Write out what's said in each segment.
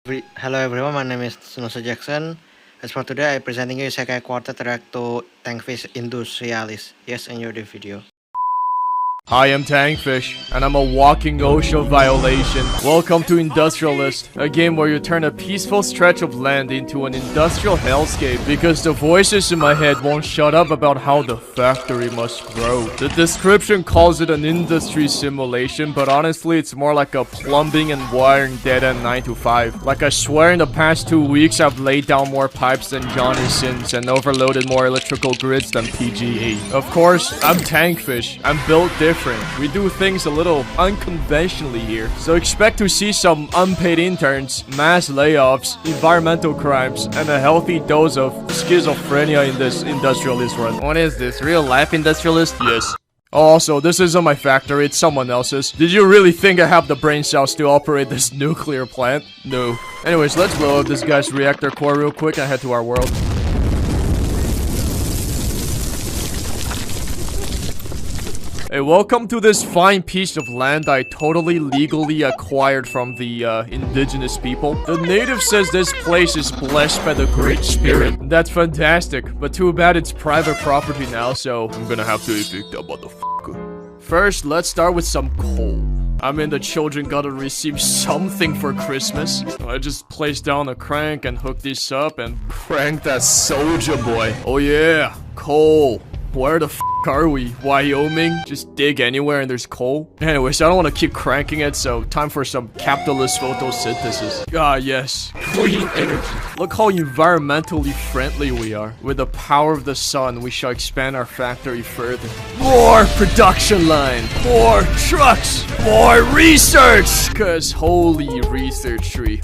Hello everyone, my name is Sunoso Jackson. As for today, I'm presenting you Isekai Quartet track to Tankfish Industrialist. Yes, enjoy the video. Hi, I'm Tankfish, and I'm a walking OSHA violation. Welcome to Industrialist, a game where you turn a peaceful stretch of land into an industrial hellscape because the voices in my head won't shut up about how the factory must grow. The description calls it an industry simulation, but honestly it's more like a plumbing and wiring dead-end 9 to 5. Like I swear in the past 2 weeks I've laid down more pipes than Johnny Sins and overloaded more electrical grids than PGE. Of course, I'm Tankfish. I'm built different. We do things a little unconventionally here. So expect to see some unpaid interns, mass layoffs, environmental crimes, and a healthy dose of schizophrenia in this Industrialist run. What is this? Real life Industrialist? Yes. Also, this isn't my factory, it's someone else's. Did you really think I have the brain cells to operate this nuclear plant? No. Anyways, let's blow up this guy's reactor core real quick and head to our world. Hey, welcome to this fine piece of land I totally legally acquired from the indigenous people. The native says this place is blessed by the Great Spirit. That's fantastic, but too bad it's private property now, so I'm gonna have to evict that motherfucker. First, let's start with some coal. I mean, the children gotta receive something for Christmas. I just place down a crank and hook this up and crank that soldier boy. Oh yeah, coal. Where the f are we? Wyoming? Just dig anywhere and there's coal? Anyways, I don't want to keep cranking it, so time for some capitalist photosynthesis. Ah, yes. Clean energy. Look how environmentally friendly we are. With the power of the sun, we shall expand our factory further. More production line. More trucks. More research. Cause holy research tree.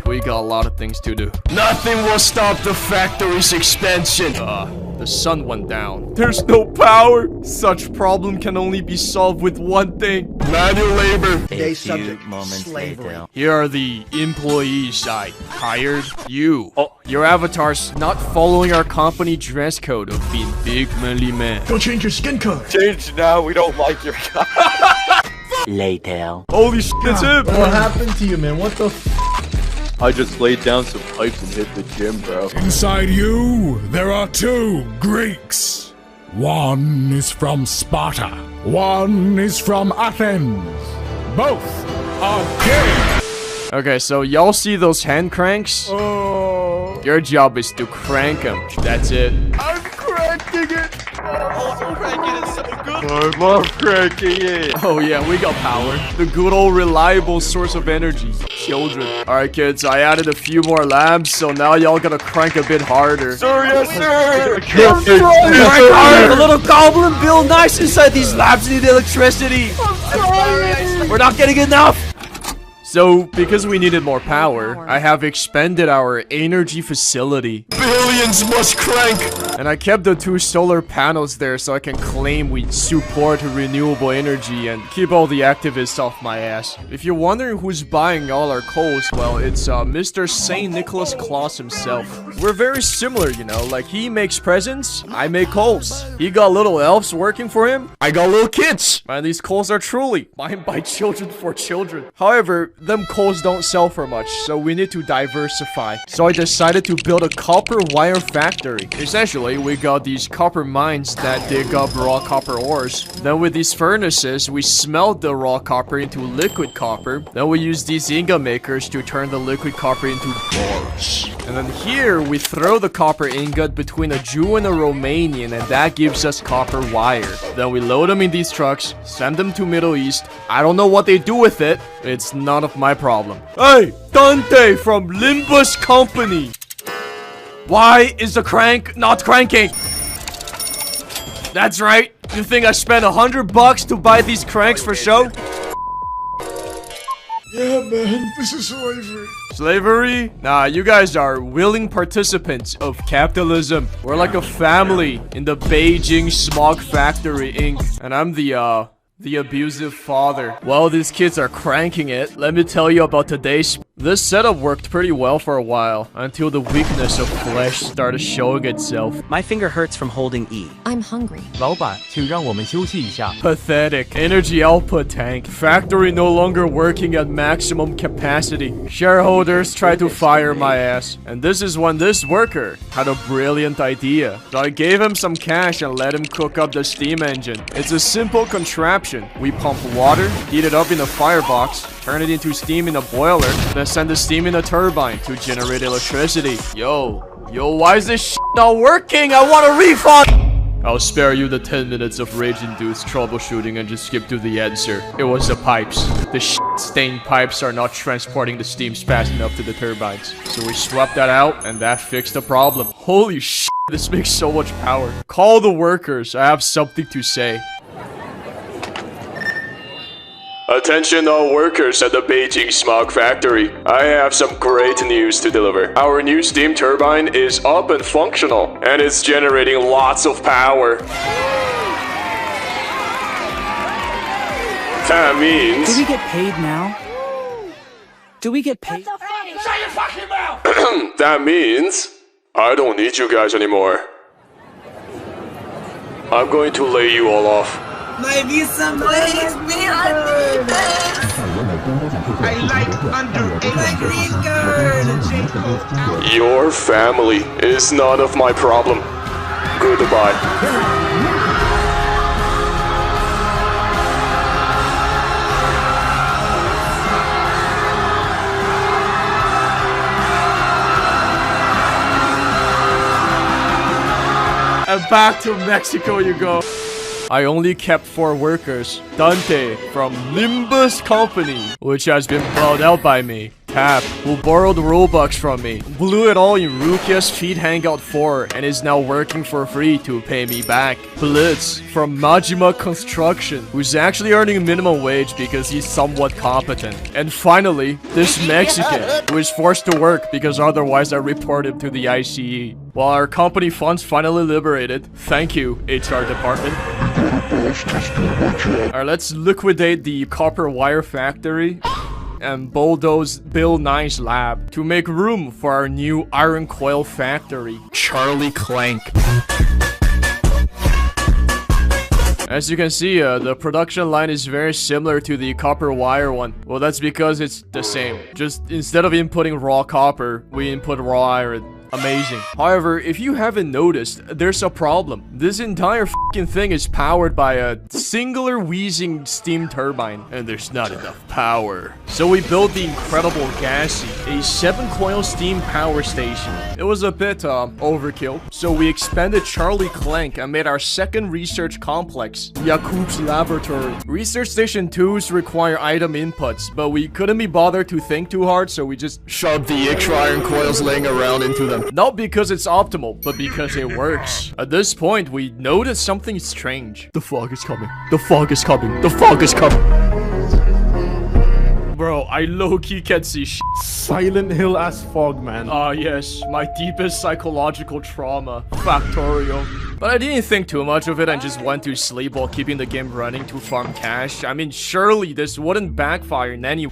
We got a lot of things to do. Nothing will stop the factory's expansion. The sun went down. There's no power. Such problem can only be solved with one thing. Manual labor. A few moments later. Here are the employees I hired. You. Your avatar's not following our company dress code of being big manly man. Go change your skin color. Change now, we don't like your Later. Holy shit, it's him. What happened to you, man? What the f? I just laid down some pipes and hit the gym, bro. Inside you, there are two Greeks. One is from Sparta. One is from Athens. Both are gay. Okay, so y'all see those hand cranks? Your job is to crank them. That's it. I'm cranking it! Oh, cranking is so good! I love cranking it! Oh yeah, we got power. The good old reliable source of energy. Children. Alright kids, I added a few more labs, so now y'all gotta crank a bit harder. Sir, yes sir! Crank hard! The little goblin build nice inside these labs need electricity! We're not getting enough! So, because we needed more power, I have expanded our energy facility. Billions must crank! And I kept the 2 solar panels there so I can claim we support renewable energy and keep all the activists off my ass. If you're wondering who's buying all our coals, well, it's Mr. St. Nicholas Claus himself. We're very similar, you know, like he makes presents, I make coals. He got little elves working for him, I got little kids. And these coals are truly mine by children for children. However, them coals don't sell for much, so we need to diversify. So I decided to build a copper wire factory. Essentially, we got these copper mines that dig up raw copper ores. Then with these furnaces, we smelt the raw copper into liquid copper. Then we use these ingot makers to turn the liquid copper into bars. And then here, we throw the copper ingot between a Jew and a Romanian, and that gives us copper wire. Then we load them in these trucks, send them to Middle East. I don't know what they do with it. It's none of my problem. Hey, Dante from Limbus Company. Why is the crank not cranking? That's right. You think I spent $100 to buy these cranks for show? Yeah, man. This is slavery. Slavery? Nah, you guys are willing participants of capitalism. We're like a family in the Beijing Smog Factory, Inc. And I'm the The abusive father. While these kids are cranking it, let me tell you about today's... This setup worked pretty well for a while, until the weakness of flesh started showing itself. My finger hurts from holding E. I'm hungry. 老板，请让我们休息一下。 Pathetic. Energy output tank. Factory no longer working at maximum capacity. Shareholders try to fire my ass. And this is when this worker had a brilliant idea. So I gave him some cash and let him cook up the steam engine. It's a simple contraption. We pump water, heat it up in a firebox, turn it into steam in a boiler, then send the steam in a turbine to generate electricity. Yo, why is this shit not working? I want a refund! I'll spare you the 10 minutes of rage-induced troubleshooting and just skip to the answer. It was the pipes. The shit-stained pipes are not transporting the steams fast enough to the turbines. So we swapped that out, and that fixed the problem. Holy shit, this makes so much power. Call the workers, I have something to say. Attention all workers at the Beijing Smog Factory. I have some great news to deliver. Our new steam turbine is up and functional, and it's generating lots of power. That means... Do we get paid now? Do we get paid? Shut your fucking mouth! That means... I don't need you guys anymore. I'm going to lay you all off. My visa, please, me on I like underage. My green card. Your family is none of my problem. Goodbye. And back to Mexico you go. I only kept 4 workers. Dante from Limbus Company, which has been bought out by me. Tap, who borrowed Robux from me, blew it all in Rukia's Feed Hangout 4 and is now working for free to pay me back. Blitz from Majima Construction, who's actually earning minimum wage because he's somewhat competent. And finally, this Mexican, who is forced to work because otherwise I report him to the ICE. While our company funds finally liberated, thank you, HR department. Alright, let's liquidate the copper wire factory and bulldoze Bill Nye's lab to make room for our new iron coil factory. Charlie Clank. As you can see, the production line is very similar to the copper wire one. Well, that's because it's the same. Just instead of inputting raw copper, we input raw iron. Amazing. However, if you haven't noticed, there's a problem. This entire fucking thing is powered by a singular wheezing steam turbine, and there's not enough power. So we built the incredible Gassy, a 7-coil steam power station. It was a bit overkill, so we expanded Charlie Clank and made our second research complex, Yakub's Laboratory. Research Station 2s require item inputs, but we couldn't be bothered to think too hard, so we just shoved the extra iron coils laying around into them. Not because it's optimal, but because it works. At this point, we noticed something strange. The fog is coming. The fog is coming. The fog is coming. Bro, I low-key can't see shit. Silent Hill ass fog, man. Ah, yes, my deepest psychological trauma. Factorial. But I didn't think too much of it and just went to sleep while keeping the game running to farm cash. I mean, surely this wouldn't backfire in any...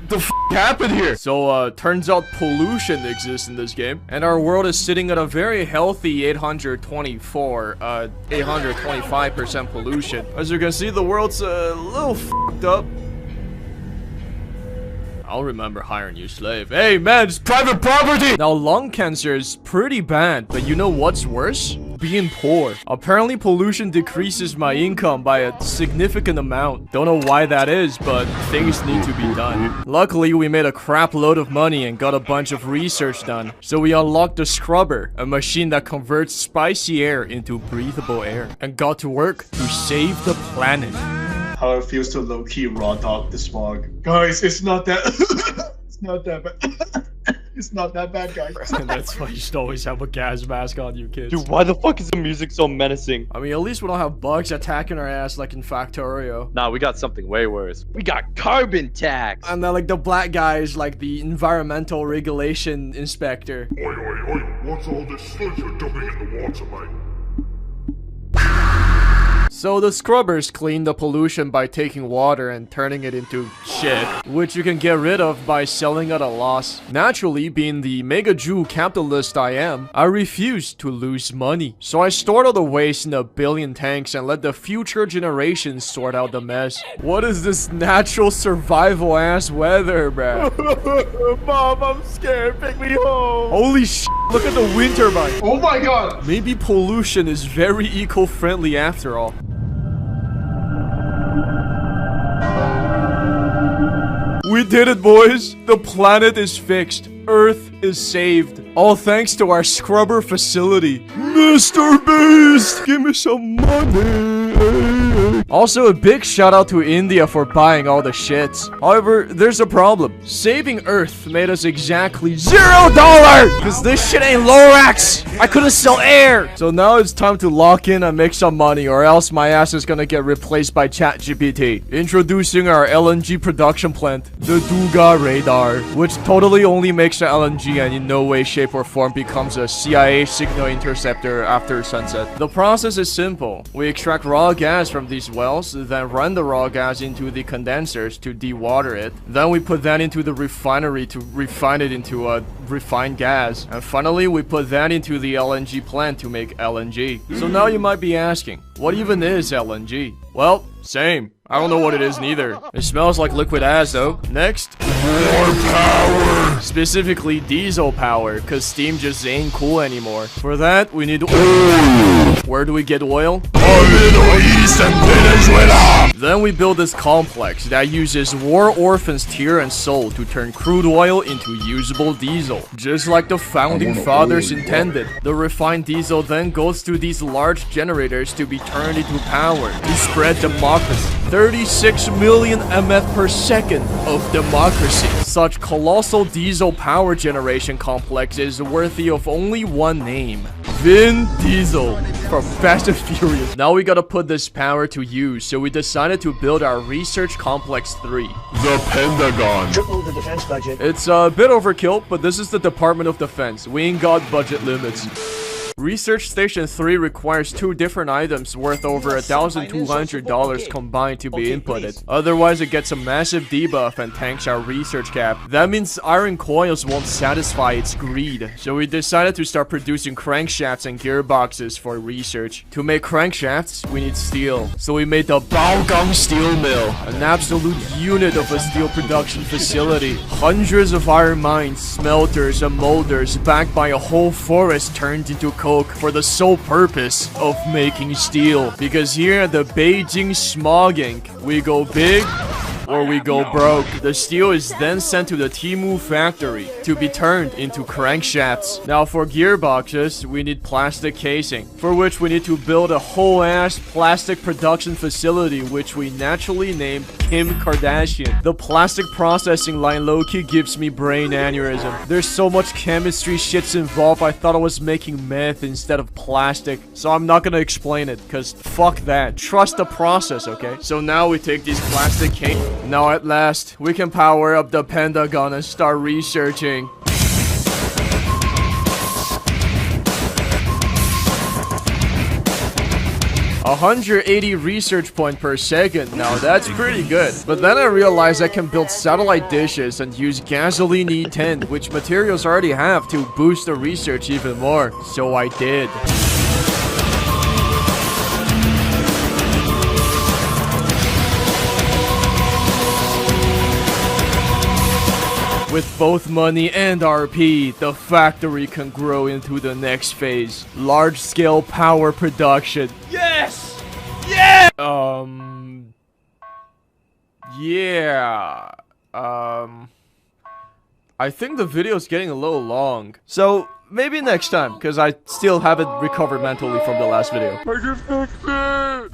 The f happened here? So, turns out pollution exists in this game. And our world is sitting at a very healthy 825% pollution. As you can see, the world's a little f***ed up. I'll remember hiring you, slave. Hey, man, it's private property! Now, lung cancer is pretty bad, but you know what's worse? Being poor. Apparently, pollution decreases my income by a significant amount. Don't know why that is, but things need to be done. Luckily, we made a crap load of money and got a bunch of research done. So we unlocked the Scrubber, a machine that converts spicy air into breathable air, and got to work to save the planet. How it feels to low-key raw dog the smog. Guys, it's not that it's not that bad. It's not that bad, guys. And that's why you should always have a gas mask on you, kids. Dude, why the fuck is the music so menacing? I mean, at least we don't have bugs attacking our ass like in Factorio. Nah, we got something way worse. We got carbon tax! And then, like, the black guy is like the environmental regulation inspector. Oi, oi, oi, what's all this sludge you're dumping in the water, mate? So the scrubbers clean the pollution by taking water and turning it into shit, which you can get rid of by selling at a loss. Naturally, being the mega Jew capitalist I am, I refuse to lose money. So I stored all the waste in a billion tanks and let the future generations sort out the mess. What is this natural survival ass weather, bruh? Mom, I'm scared. Pick me home. Holy shit, look at the wind turbine. Oh my god! Maybe pollution is very eco-friendly after all. We did it, boys! The planet is fixed. Earth is saved. All thanks to our scrubber facility. Mr. Beast, give me some money. Also, a big shout out to India for buying all the shits. However, there's a problem. Saving Earth made us exactly $0! Cause this shit ain't Lorax! I couldn't sell air! So now it's time to lock in and make some money, or else my ass is gonna get replaced by ChatGPT. Introducing our LNG production plant, the Duga Radar, which totally only makes the LNG and in no way, shape, or form becomes a CIA signal interceptor after sunset. The process is simple. We extract raw gas from these wells, then run the raw gas into the condensers to dewater it. Then we put that into the refinery to refine it into a refined gas. And finally, we put that into the LNG plant to make LNG. So now you might be asking, what even is LNG? Well, same. I don't know what it is neither. It smells like liquid ass though. Next. More power! Specifically diesel power, cause steam just ain't cool anymore. For that, we need oil. Where do we get oil? Middle East and Venezuela! Then we build this complex that uses war orphans' tear and soul to turn crude oil into usable diesel. Just like the founding fathers intended. The refined diesel then goes through these large generators to be turned into power to spread democracy. 36 million mf per second of democracy. Such colossal diesel power generation complex is worthy of only one name. Vin Diesel from Fast and Furious. Now we gotta put this power to use, so we decided to build our Research Complex 3. The Pentagon. Triple the defense budget. It's a bit overkill, but this is the Department of Defense. We ain't got budget limits. Research Station 3 requires 2 different items worth over $1,200 combined to be inputted. Otherwise, it gets a massive debuff and tanks our research cap. That means iron coils won't satisfy its greed. So we decided to start producing crankshafts and gearboxes for research. To make crankshafts, we need steel. So we made the Baogang Steel Mill, an absolute unit of a steel production facility. Hundreds of iron mines, smelters, and molders backed by a whole forest turned into coke for the sole purpose of making steel. Because here at the Beijing Smog Inc., we go big or we go broke. The steel is then sent to the Timu factory to be turned into crankshafts. Now for gearboxes, we need plastic casing, for which we need to build a whole ass plastic production facility, which we naturally named Kim Kardashian. The plastic processing line low-key gives me brain aneurysm. There's so much chemistry shits involved, I thought I was making meth instead of plastic. So I'm not gonna explain it, cause fuck that. Trust the process, okay? So now we take these plastic case. Now at last, we can power up the Pentagon and start researching. $180 research point per second. Now that's pretty good. But then I realized I can build satellite dishes and use gasoline E10, which materials I already have, to boost the research even more. So I did. With both money and RP, the factory can grow into the next phase. Large-scale power production. Yes! Yeah! Yeah. I think the video's getting a little long. So, maybe next time, because I still haven't recovered mentally from the last video. I can fix it!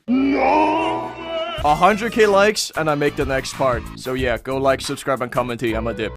No! 100k likes and I make the next part. So yeah, go like, subscribe, and comment. I'm a dip.